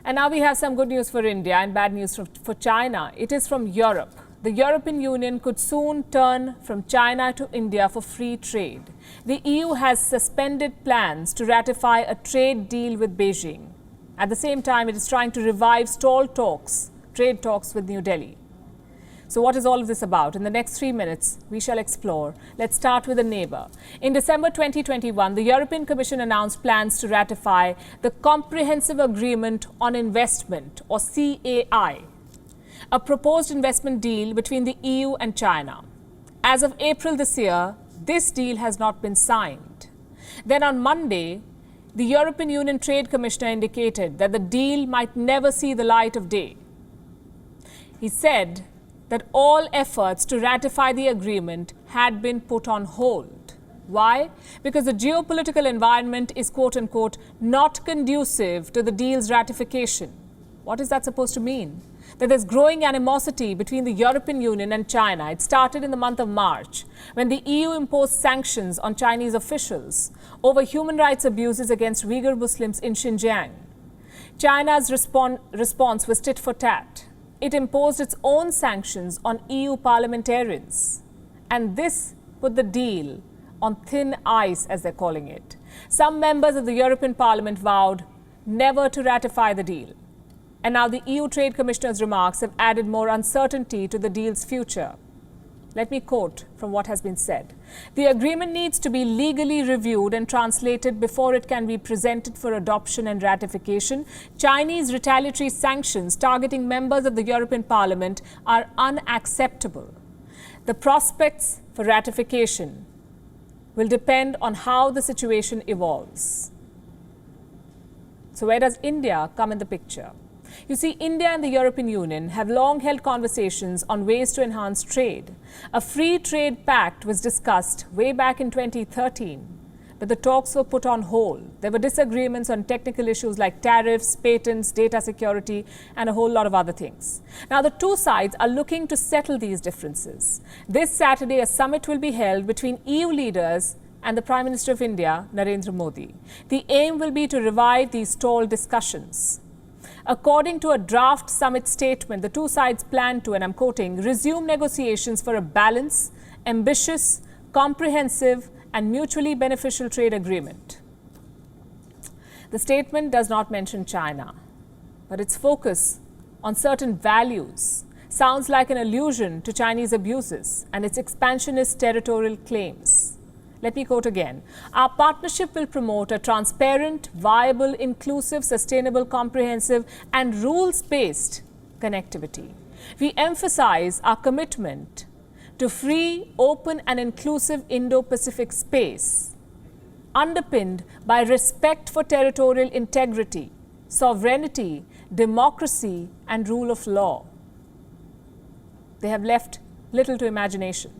And now we have some good news for India and bad news for China. It is from Europe. The European Union could soon turn from China to India for free trade. The EU has suspended plans to ratify a trade deal with Beijing. At the same time, it is trying to revive stalled trade talks with New Delhi. So what is all of this about? In the next 3 minutes, we shall explore. Let's start with a neighbour. In December 2021, the European Commission announced plans to ratify the Comprehensive Agreement on Investment, or CAI, a proposed investment deal between the EU and China. As of April this year, this deal has not been signed. Then on Monday, the European Union Trade Commissioner indicated that the deal might never see the light of day. He said that all efforts to ratify the agreement had been put on hold. Why? Because the geopolitical environment is, quote-unquote, not conducive to the deal's ratification. What is that supposed to mean? That there's growing animosity between the European Union and China. It started in the month of March, when the EU imposed sanctions on Chinese officials over human rights abuses against Uyghur Muslims in Xinjiang. China's response was tit for tat. It imposed its own sanctions on EU parliamentarians. And this put the deal on thin ice, as they're calling it. Some members of the European Parliament vowed never to ratify the deal. And now the EU Trade Commissioner's remarks have added more uncertainty to the deal's future. Let me quote from what has been said. The agreement needs to be legally reviewed and translated before it can be presented for adoption and ratification. Chinese retaliatory sanctions targeting members of the European Parliament are unacceptable. The prospects for ratification will depend on how the situation evolves. So where does India come in the picture? You see, India and the European Union have long held conversations on ways to enhance trade. A free trade pact was discussed way back in 2013, but the talks were put on hold. There were disagreements on technical issues like tariffs, patents, data security, and a whole lot of other things. Now, the two sides are looking to settle these differences. This Saturday, a summit will be held between EU leaders and the Prime Minister of India, Narendra Modi. The aim will be to revive these stalled discussions. According to a draft summit statement, the two sides plan to, and I'm quoting, resume negotiations for a balanced, ambitious, comprehensive, and mutually beneficial trade agreement. The statement does not mention China, but its focus on certain values sounds like an allusion to Chinese abuses and its expansionist territorial claims. Let me quote again. Our partnership will promote a transparent, viable, inclusive, sustainable, comprehensive, and rules-based connectivity. We emphasize our commitment to free, open, and inclusive Indo-Pacific space, underpinned by respect for territorial integrity, sovereignty, democracy, and rule of law. They have left little to imagination.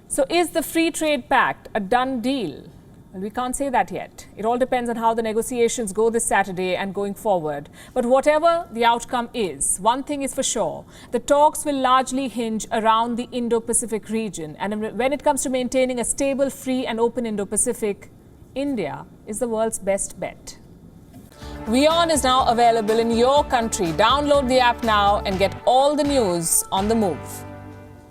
So is the Free Trade Pact a done deal? Well, we can't say that yet. It all depends on how the negotiations go this Saturday and going forward. But whatever the outcome is, one thing is for sure. The talks will largely hinge around the Indo-Pacific region. And when it comes to maintaining a stable, free and open Indo-Pacific, India is the world's best bet. WION is now available in your country. Download the app now and get all the news on the move.